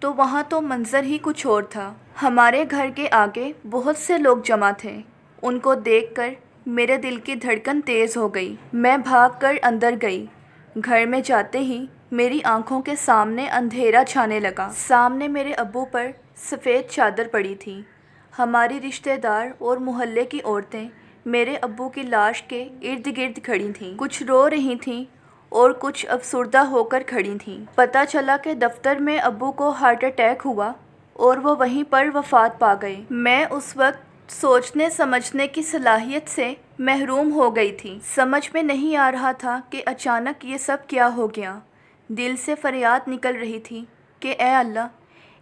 تو وہاں تو منظر ہی کچھ اور تھا۔ ہمارے گھر کے آگے بہت سے لوگ جمع تھے۔ ان کو دیکھ کر میرے دل کی دھڑکن تیز ہو گئی۔ میں بھاگ کر اندر گئی۔ گھر میں جاتے ہی میری آنکھوں کے سامنے اندھیرا چھانے لگا۔ سامنے میرے ابو پر سفید چادر پڑی تھی۔ ہماری رشتہ دار اور محلے کی عورتیں میرے ابو کی لاش کے ارد گرد کھڑی تھیں۔ کچھ رو رہی تھیں اور کچھ افسردہ ہو کر کھڑی تھیں۔ پتہ چلا کہ دفتر میں ابو کو ہارٹ اٹیک ہوا اور وہ وہیں پر وفات پا گئے۔ میں اس وقت سوچنے سمجھنے کی صلاحیت سے محروم ہو گئی تھی۔ سمجھ میں نہیں آ رہا تھا کہ اچانک یہ سب کیا ہو گیا۔ دل سے فریاد نکل رہی تھی کہ اے اللہ،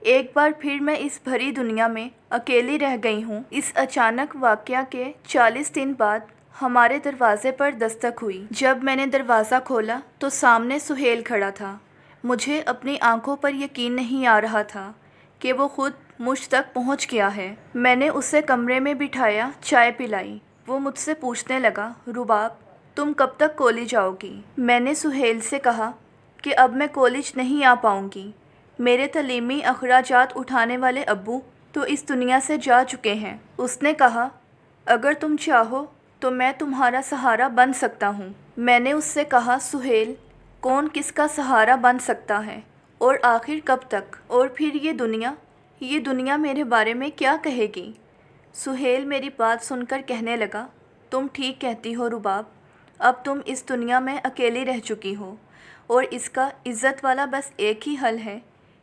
ایک بار پھر میں اس بھری دنیا میں اکیلی رہ گئی ہوں۔ اس اچانک واقعہ کے 40 دن بعد ہمارے دروازے پر دستک ہوئی۔ جب میں نے دروازہ کھولا تو سامنے سہیل کھڑا تھا۔ مجھے اپنی آنکھوں پر یقین نہیں آ رہا تھا کہ وہ خود مجھ تک پہنچ گیا ہے۔ میں نے اسے کمرے میں بٹھایا، چائے پلائی۔ وہ مجھ سے پوچھنے لگا، رباب، تم کب تک کالج آؤ گی؟ میں نے سہیل سے کہا کہ اب میں کالج نہیں آ پاؤں گی۔ میرے تعلیمی اخراجات اٹھانے والے ابو تو اس دنیا سے جا چکے ہیں۔ اس نے کہا، اگر تم چاہو تو میں تمہارا سہارا بن سکتا ہوں۔ میں نے اس سے کہا، سہیل، کون کس کا سہارا بن سکتا ہے اور آخر کب تک؟ اور پھر یہ دنیا میرے بارے میں کیا کہے گی؟ سہیل میری بات سن کر کہنے لگا، تم ٹھیک کہتی ہو رباب، اب تم اس دنیا میں اکیلی رہ چکی ہو اور اس کا عزت والا بس ایک ہی حل ہے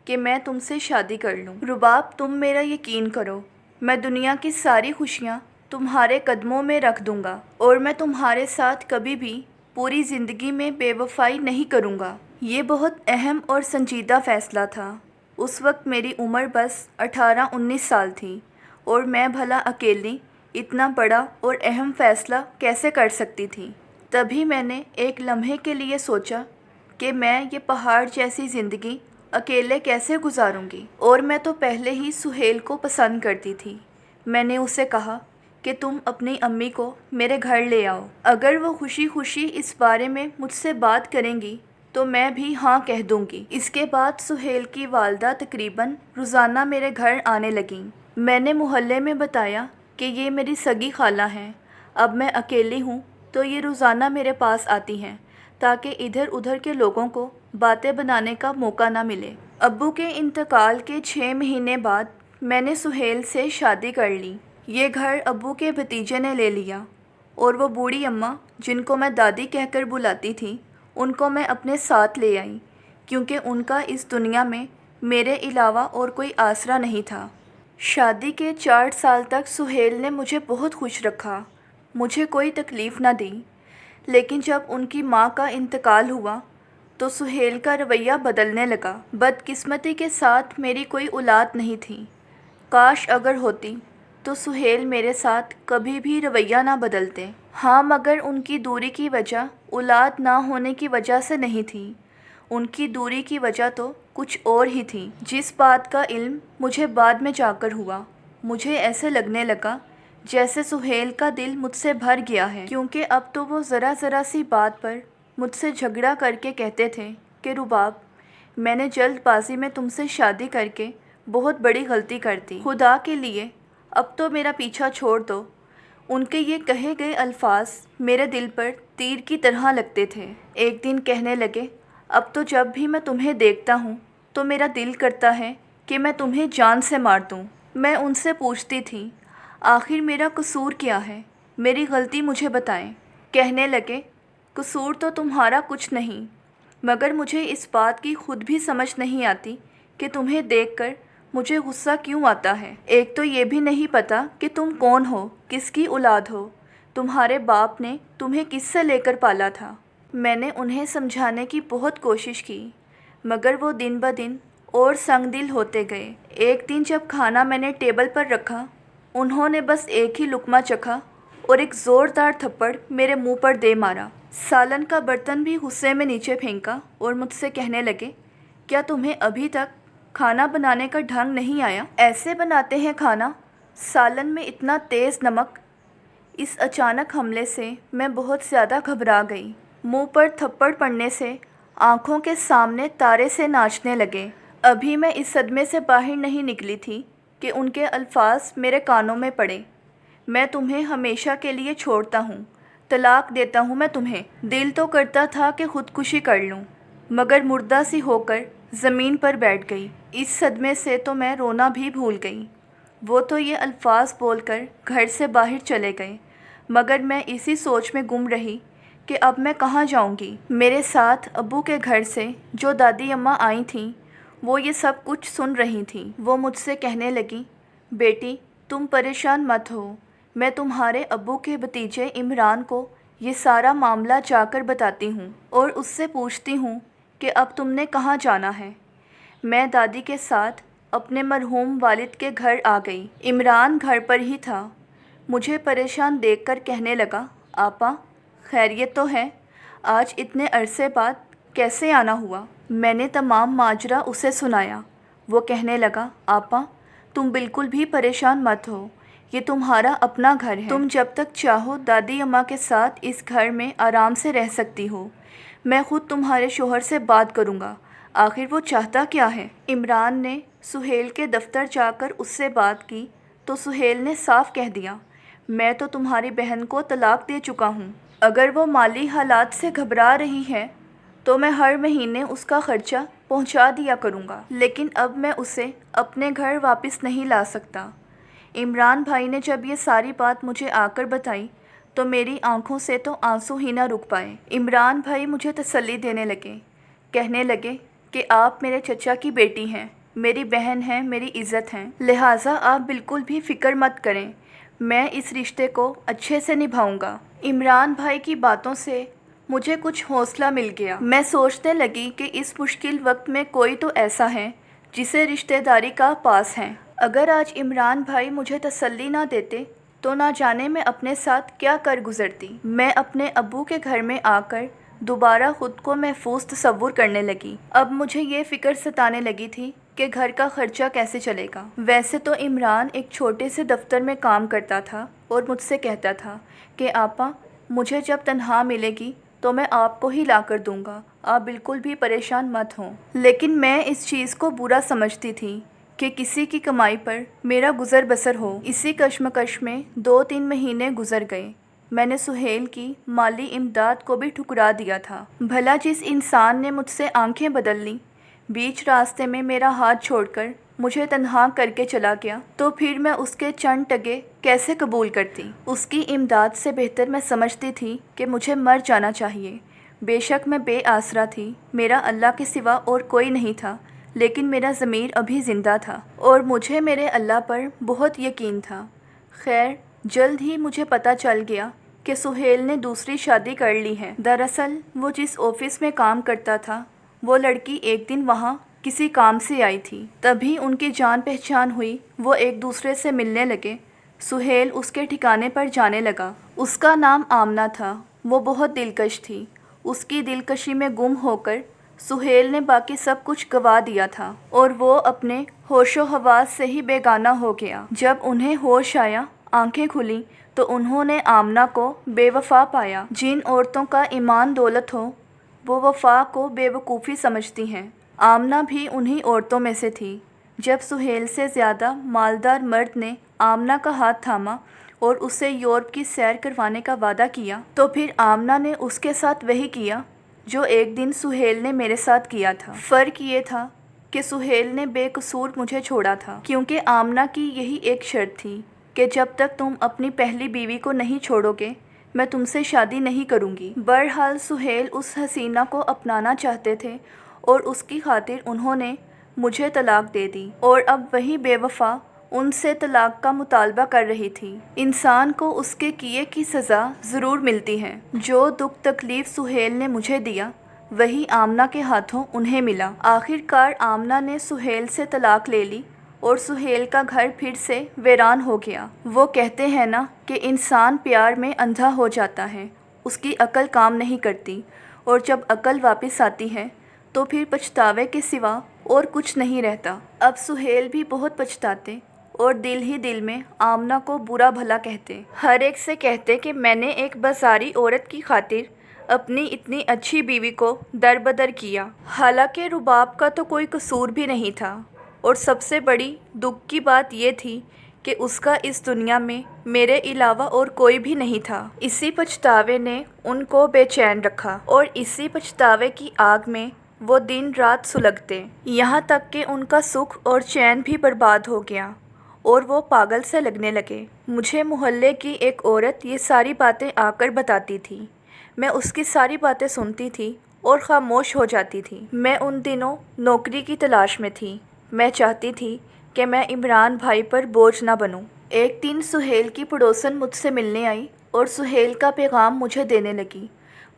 کہ میں تم سے شادی کر لوں۔ رباب، تم میرا یقین کرو، میں دنیا کی ساری خوشیاں تمہارے قدموں میں رکھ دوں گا اور میں تمہارے ساتھ کبھی بھی پوری زندگی میں بے وفائی نہیں کروں گا۔ یہ بہت اہم اور سنجیدہ فیصلہ تھا۔ اس وقت میری عمر بس 18-19 سال تھی اور میں بھلا اکیلی اتنا بڑا اور اہم فیصلہ کیسے کر سکتی تھی؟ تبھی میں نے ایک لمحے کے لیے سوچا کہ میں یہ پہاڑ جیسی زندگی اکیلے کیسے گزاروں گی؟ اور میں تو پہلے ہی سہیل کو پسند کرتی تھی۔ میں نے اسے کہا کہ تم اپنی امی کو میرے گھر لے آؤ۔ اگر وہ خوشی خوشی اس بارے میں مجھ سے بات کریں گی تو میں بھی ہاں کہہ دوں گی۔ اس کے بعد سہیل کی والدہ تقریباً روزانہ میرے گھر آنے لگیں۔ میں نے محلے میں بتایا کہ یہ میری سگی خالہ ہیں۔ اب میں اکیلی ہوں تو یہ روزانہ میرے پاس آتی ہیں تاکہ ادھر ادھر کے لوگوں کو باتیں بنانے کا موقع نہ ملے۔ ابو کے انتقال کے 6 مہینے بعد میں نے سہیل سے شادی کر لی۔ یہ گھر ابو کے بھتیجے نے لے لیا اور وہ بوڑھی اماں جن کو میں دادی کہہ کر بلاتی تھی، ان کو میں اپنے ساتھ لے آئی کیونکہ ان کا اس دنیا میں میرے علاوہ اور کوئی آسرا نہیں تھا۔ شادی کے 4 سال تک سہیل نے مجھے بہت خوش رکھا، مجھے کوئی تکلیف نہ دی۔ لیکن جب ان کی ماں کا انتقال ہوا تو سہیل کا رویہ بدلنے لگا۔ بدقسمتی کے ساتھ میری کوئی اولاد نہیں تھی۔ کاش اگر ہوتی تو سہیل میرے ساتھ کبھی بھی رویہ نہ بدلتے۔ ہاں، مگر ان کی دوری کی وجہ اولاد نہ ہونے کی وجہ سے نہیں تھی۔ ان کی دوری کی وجہ تو کچھ اور ہی تھی، جس بات کا علم مجھے بعد میں جا کر ہوا۔ مجھے ایسے لگنے لگا جیسے سہیل کا دل مجھ سے بھر گیا ہے، کیونکہ اب تو وہ ذرا سی بات پر مجھ سے جھگڑا کر کے کہتے تھے کہ رباب، میں نے جلد بازی میں تم سے شادی کر کے بہت بڑی غلطی کر دی۔ خدا کے لیے اب تو میرا پیچھا چھوڑ دو۔ ان کے یہ کہے گئے الفاظ میرے دل پر تیر کی طرح لگتے تھے۔ ایک دن کہنے لگے، اب تو جب بھی میں تمہیں دیکھتا ہوں تو میرا دل کرتا ہے کہ میں تمہیں جان سے مار دوں۔ میں ان سے پوچھتی تھی، آخر میرا قصور کیا ہے؟ میری غلطی مجھے بتائیں۔ کہنے لگے، قصور تو تمہارا کچھ نہیں، مگر مجھے اس بات کی خود بھی سمجھ نہیں آتی کہ تمہیں دیکھ کر مجھے غصہ کیوں آتا ہے۔ ایک تو یہ بھی نہیں پتا کہ تم کون ہو، کس کی اولاد ہو، تمہارے باپ نے تمہیں کس سے لے کر پالا تھا۔ میں نے انہیں سمجھانے کی بہت کوشش کی، مگر وہ دن بدن اور سنگ دل ہوتے گئے۔ ایک دن جب کھانا میں نے ٹیبل پر رکھا، انہوں نے بس ایک ہی لقمہ چکھا اور ایک زوردار تھپڑ میرے منہ پر دے مارا۔ سالن کا برتن بھی غصے میں نیچے پھینکا اور مجھ سے کہنے لگے، کیا تمہیں ابھی تک کھانا بنانے کا ڈھنگ نہیں آیا؟ ایسے بناتے ہیں کھانا، سالن میں اتنا تیز نمک۔ اس اچانک حملے سے میں بہت زیادہ گھبرا گئی۔ منہ پر تھپڑ پڑنے سے آنکھوں کے سامنے تارے سے ناچنے لگے۔ ابھی میں اس صدمے سے باہر نہیں نکلی تھی کہ ان کے الفاظ میرے کانوں میں پڑے۔ میں تمہیں ہمیشہ کے لیے چھوڑتا ہوں، طلاق دیتا ہوں میں تمہیں۔ دل تو کرتا تھا کہ خودکشی کر لوں، مگر مردہ سی ہو کر زمین پر بیٹھ گئی۔ اس صدمے سے تو میں رونا بھی بھول گئی۔ وہ تو یہ الفاظ بول کر گھر سے باہر چلے گئے، مگر میں اسی سوچ میں گم رہی کہ اب میں کہاں جاؤں گی۔ میرے ساتھ ابو کے گھر سے جو دادی اماں آئی تھیں وہ یہ سب کچھ سن رہی تھیں۔ وہ مجھ سے کہنے لگیں، بیٹی تم پریشان مت ہو، میں تمہارے ابو کے بھتیجے عمران کو یہ سارا معاملہ جا کر بتاتی ہوں اور اس سے پوچھتی ہوں کہ اب تم نے کہاں جانا ہے۔ میں دادی کے ساتھ اپنے مرحوم والد کے گھر آ گئی۔ عمران گھر پر ہی تھا۔ مجھے پریشان دیکھ کر کہنے لگا، آپا خیریت تو ہے؟ آج اتنے عرصے بعد کیسے آنا ہوا؟ میں نے تمام ماجرا اسے سنایا۔ وہ کہنے لگا، آپا تم بالکل بھی پریشان مت ہو، یہ تمہارا اپنا گھر ہے، تم جب تک چاہو دادی اماں کے ساتھ اس گھر میں آرام سے رہ سکتی ہو۔ میں خود تمہارے شوہر سے بات کروں گا، آخر وہ چاہتا کیا ہے۔ عمران نے سہیل کے دفتر جا کر اس سے بات کی تو سہیل نے صاف کہہ دیا، میں تو تمہاری بہن کو طلاق دے چکا ہوں۔ اگر وہ مالی حالات سے گھبرا رہی ہے تو میں ہر مہینے اس کا خرچہ پہنچا دیا کروں گا، لیکن اب میں اسے اپنے گھر واپس نہیں لا سکتا۔ عمران بھائی نے جب یہ ساری بات مجھے آ کر بتائی تو میری آنکھوں سے تو آنسو ہی نہ رک پائے۔ عمران بھائی مجھے تسلی دینے لگے، کہنے لگے کہ آپ میرے چچا کی بیٹی ہیں، میری بہن ہیں، میری عزت ہیں، لہٰذا آپ بالکل بھی فکر مت کریں، میں اس رشتے کو اچھے سے نبھاؤں گا۔ عمران بھائی کی باتوں سے مجھے کچھ حوصلہ مل گیا۔ میں سوچنے لگی کہ اس مشکل وقت میں کوئی تو ایسا ہے جسے رشتہ داری کا پاس ہے۔ اگر آج عمران بھائی مجھے تسلی نہ دیتے تو نہ جانے میں اپنے ساتھ کیا کر گزرتی۔ میں اپنے ابو کے گھر میں آ کر دوبارہ خود کو محفوظ تصور کرنے لگی۔ اب مجھے یہ فکر ستانے لگی تھی کہ گھر کا خرچہ کیسے چلے گا۔ ویسے تو عمران ایک چھوٹے سے دفتر میں کام کرتا تھا اور مجھ سے کہتا تھا کہ آپا مجھے جب تنخواہ ملے گی تو میں آپ کو ہی لا کر دوں گا، آپ بالکل بھی پریشان مت ہوں۔ لیکن میں اس چیز کو برا سمجھتی تھی کہ کسی کی کمائی پر میرا گزر بسر ہو۔ اسی کشمکش میں 2-3 مہینے گزر گئے۔ میں نے سہیل کی مالی امداد کو بھی ٹھکرا دیا تھا۔ بھلا جس انسان نے مجھ سے آنکھیں بدل لیں، بیچ راستے میں میرا ہاتھ چھوڑ کر مجھے تنہا کر کے چلا گیا، تو پھر میں اس کے چند ٹگے کیسے قبول کرتی؟ اس کی امداد سے بہتر میں سمجھتی تھی کہ مجھے مر جانا چاہیے۔ بے شک میں بے آسرا تھی، میرا اللہ کے سوا اور کوئی نہیں تھا، لیکن میرا ضمیر ابھی زندہ تھا اور مجھے میرے اللہ پر بہت یقین تھا۔ خیر جلد ہی مجھے پتہ چل گیا کہ سہیل نے دوسری شادی کر لی ہے۔ دراصل وہ جس آفس میں کام کرتا تھا وہ لڑکی ایک دن وہاں کسی کام سے آئی تھی، تبھی ان کی جان پہچان ہوئی، وہ ایک دوسرے سے ملنے لگے۔ سہیل اس کے ٹھکانے پر جانے لگا۔ اس کا نام آمنہ تھا، وہ بہت دلکش تھی۔ اس کی دلکشی میں گم ہو کر سہیل نے باقی سب کچھ گوا دیا تھا اور وہ اپنے ہوش و حواس سے ہی بیگانہ ہو گیا۔ جب انہیں ہوش آیا، آنکھیں کھلیں تو انہوں نے آمنہ کو بے وفا پایا۔ جن عورتوں کا ایمان دولت ہو وہ وفا کو بے وقوفی سمجھتی ہیں۔ آمنہ بھی انہی عورتوں میں سے تھی۔ جب سہیل سے زیادہ مالدار مرد نے آمنہ کا ہاتھ تھاما اور اسے یورپ کی سیر کروانے کا وعدہ کیا تو پھر آمنہ نے اس کے ساتھ وہی کیا جو ایک دن سہیل نے میرے ساتھ کیا تھا۔ فرق یہ تھا کہ سہیل نے بے قصور مجھے چھوڑا تھا، کیونکہ آمنہ کی یہی ایک شرط تھی کہ جب تک تم اپنی پہلی بیوی کو نہیں چھوڑو گے میں تم سے شادی نہیں کروں گی۔ بہرحال سہیل اس حسینہ کو اپنانا چاہتے تھے اور اس کی خاطر انہوں نے مجھے طلاق دے دی، اور اب وہی بے وفا ان سے طلاق کا مطالبہ کر رہی تھی۔ انسان کو اس کے کیے کی سزا ضرور ملتی ہے۔ جو دکھ تکلیف سہیل نے مجھے دیا وہی آمنہ کے ہاتھوں انہیں ملا۔ آخر کار آمنہ نے سہیل سے طلاق لے لی اور سہیل کا گھر پھر سے ویران ہو گیا۔ وہ کہتے ہیں نا کہ انسان پیار میں اندھا ہو جاتا ہے، اس کی عقل کام نہیں کرتی، اور جب عقل واپس آتی ہے تو پھر پچھتاوے کے سوا اور کچھ نہیں رہتا۔ اب سہیل بھی بہت پچھتاتے اور دل ہی دل میں آمنہ کو برا بھلا کہتے۔ ہر ایک سے کہتے کہ میں نے ایک بازاری عورت کی خاطر اپنی اتنی اچھی بیوی کو دربدر کیا۔ حالانکہ رباب کا تو کوئی قصور بھی نہیں تھا، اور سب سے بڑی دکھ کی بات یہ تھی کہ اس کا اس دنیا میں میرے علاوہ اور کوئی بھی نہیں تھا۔ اسی پچھتاوے نے ان کو بے چین رکھا، اور اسی پچھتاوے کی آگ میں وہ دن رات سلگتے، یہاں تک کہ ان کا سکھ اور چین بھی برباد ہو گیا، اور وہ پاگل سے لگنے لگے۔ مجھے محلے کی ایک عورت یہ ساری باتیں آ کر بتاتی تھی۔ میں اس کی ساری باتیں سنتی تھی اور خاموش ہو جاتی تھی۔ میں ان دنوں نوکری کی تلاش میں تھی۔ میں چاہتی تھی کہ میں عمران بھائی پر بوجھ نہ بنوں۔ ایک دن سہیل کی پڑوسن مجھ سے ملنے آئی اور سہیل کا پیغام مجھے دینے لگی۔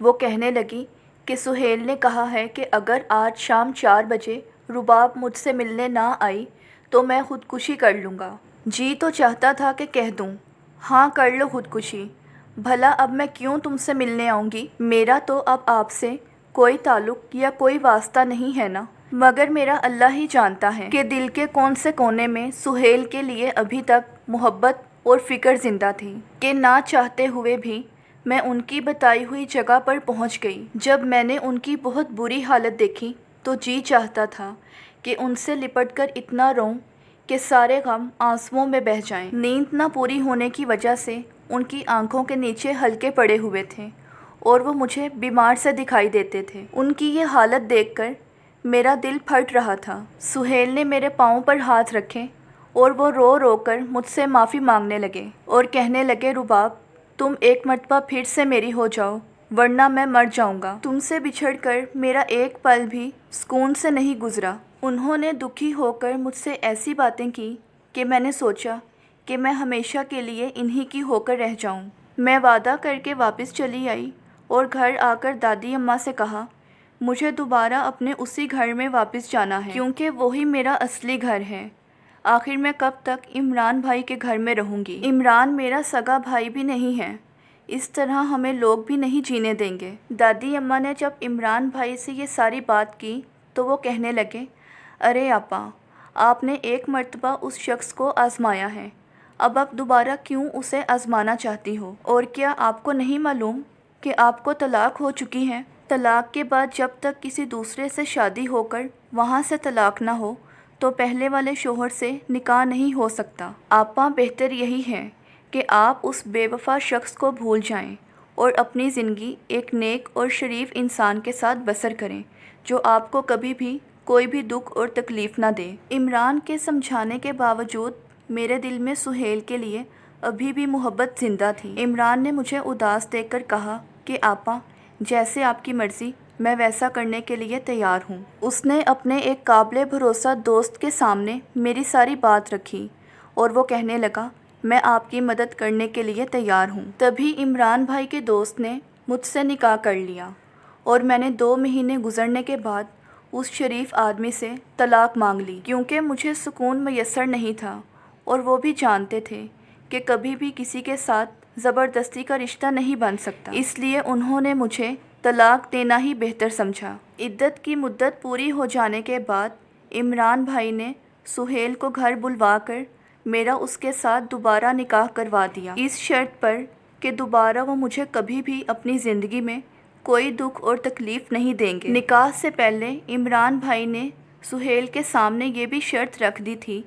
وہ کہنے لگی کہ سہیل نے کہا ہے کہ اگر آج شام 4 بجے رباب مجھ سے ملنے نہ آئی تو میں خودکشی کر لوں گا۔ جی تو چاہتا تھا کہ کہہ دوں، ہاں کر لو خودکشی، بھلا اب میں کیوں تم سے ملنے آؤں گی؟ میرا تو اب آپ سے کوئی تعلق یا کوئی واسطہ نہیں ہے نا، مگر میرا اللہ ہی جانتا ہے کہ دل کے کون سے کونے میں سہیل کے لیے ابھی تک محبت اور فکر زندہ تھی، کہ نہ چاہتے ہوئے بھی میں ان کی بتائی ہوئی جگہ پر پہنچ گئی۔ جب میں نے ان کی بہت بری حالت دیکھی تو جی چاہتا تھا کہ ان سے لپٹ کر اتنا روں کہ سارے غم آنسوؤں میں بہہ جائیں۔ نیند نہ پوری ہونے کی وجہ سے ان کی آنکھوں کے نیچے حلقے پڑے ہوئے تھے، اور وہ مجھے بیمار سے دکھائی دیتے تھے۔ ان کی یہ حالت دیکھ کر میرا دل پھٹ رہا تھا۔ سہیل نے میرے پاؤں پر ہاتھ رکھے اور وہ رو رو کر مجھ سے معافی مانگنے لگے اور کہنے لگے، رباب تم ایک مرتبہ پھر سے میری ہو جاؤ، ورنہ میں مر جاؤں گا۔ تم سے بچھڑ کر میرا ایک پل بھی سکون سے نہیں گزرا۔ انہوں نے دکھی ہو کر مجھ سے ایسی باتیں کی کہ میں نے سوچا کہ میں ہمیشہ کے لیے انہی کی ہو کر رہ جاؤں۔ میں وعدہ کر کے واپس چلی آئی اور گھر آ کر دادی اماں سے کہا، مجھے دوبارہ اپنے اسی گھر میں واپس جانا ہے، کیونکہ وہی میرا اصلی گھر ہے۔ آخر میں کب تک عمران بھائی کے گھر میں رہوں گی؟ عمران میرا سگا بھائی بھی نہیں ہے، اس طرح ہمیں لوگ بھی نہیں جینے دیں گے۔ دادی اماں نے جب عمران بھائی سے یہ ساری بات کی تو وہ کہنے لگے، ارے آپا، آپ نے ایک مرتبہ اس شخص کو آزمایا ہے، اب آپ دوبارہ کیوں اسے آزمانا چاہتی ہو؟ اور کیا آپ کو نہیں معلوم کہ آپ کو طلاق ہو چکی ہے؟ طلاق کے بعد جب تک کسی دوسرے سے شادی ہو کر وہاں سے طلاق نہ ہو تو پہلے والے شوہر سے نکاح نہیں ہو سکتا۔ آپا، بہتر یہی ہے کہ آپ اس بے وفا شخص کو بھول جائیں اور اپنی زندگی ایک نیک اور شریف انسان کے ساتھ بسر کریں جو آپ کو کبھی بھی کوئی بھی دکھ اور تکلیف نہ دے۔ عمران کے سمجھانے کے باوجود میرے دل میں سہیل کے لیے ابھی بھی محبت زندہ تھی۔ عمران نے مجھے اداس دیکھ کر کہا کہ آپا، جیسے آپ کی مرضی، میں ویسا کرنے کے لیے تیار ہوں۔ اس نے اپنے ایک قابل بھروسہ دوست کے سامنے میری ساری بات رکھی اور وہ کہنے لگا، میں آپ کی مدد کرنے کے لیے تیار ہوں۔ تبھی عمران بھائی کے دوست نے مجھ سے نکاح کر لیا، اور میں نے 2 مہینے گزرنے کے بعد اس شریف آدمی سے طلاق مانگ لی، کیونکہ مجھے سکون میسر نہیں تھا، اور وہ بھی جانتے تھے کہ کبھی بھی کسی کے ساتھ زبردستی کا رشتہ نہیں بن سکتا، اس لیے انہوں نے مجھے طلاق دینا ہی بہتر سمجھا۔ عدت کی مدت پوری ہو جانے کے بعد عمران بھائی نے سہیل کو گھر بلوا کر میرا اس کے ساتھ دوبارہ نکاح کروا دیا، اس شرط پر کہ دوبارہ وہ مجھے کبھی بھی اپنی زندگی میں کوئی دکھ اور تکلیف نہیں دیں گے۔ نکاح سے پہلے عمران بھائی نے سہیل کے سامنے یہ بھی شرط رکھ دی تھی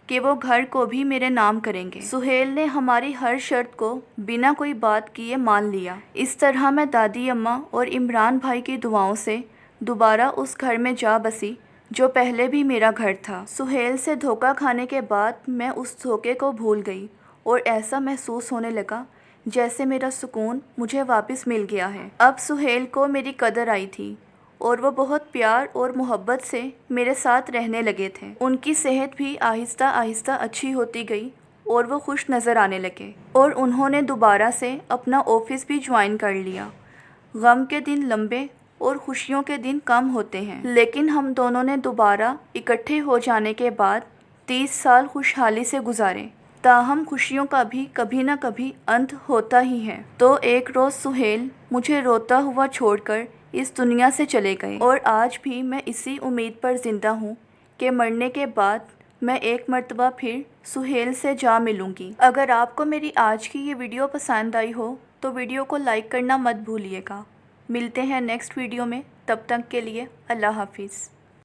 کہ وہ گھر کو بھی میرے نام کریں گے۔ سہیل نے ہماری ہر شرط کو بنا کوئی بات کیے مان لیا۔ اس طرح میں دادی اماں اور عمران بھائی کی دعاؤں سے دوبارہ اس گھر میں جا بسی جو پہلے بھی میرا گھر تھا۔ سہیل سے دھوکہ کھانے کے بعد میں اس دھوکے کو بھول گئی اور ایسا محسوس ہونے لگا جیسے میرا سکون مجھے واپس مل گیا ہے۔ اب سہیل کو میری قدر آئی تھی اور وہ بہت پیار اور محبت سے میرے ساتھ رہنے لگے تھے۔ ان کی صحت بھی آہستہ آہستہ اچھی ہوتی گئی اور وہ خوش نظر آنے لگے، اور انہوں نے دوبارہ سے اپنا آفس بھی جوائن کر لیا۔ غم کے دن لمبے اور خوشیوں کے دن کم ہوتے ہیں، لیکن ہم دونوں نے دوبارہ اکٹھے ہو جانے کے بعد 30 سال خوشحالی سے گزارے۔ تاہم خوشیوں کا بھی کبھی نہ کبھی انت ہوتا ہی ہے۔ تو ایک روز سہیل مجھے روتا ہوا چھوڑ کر اس دنیا سے چلے گئے، اور آج بھی میں اسی امید پر زندہ ہوں کہ مرنے کے بعد میں ایک مرتبہ پھر سہیل سے جا ملوں گی۔ اگر آپ کو میری آج کی یہ ویڈیو پسند آئی ہو تو ویڈیو کو لائک کرنا مت بھولیے گا۔ ملتے ہیں نیکسٹ ویڈیو میں، تب تک کے لیے اللہ حافظ۔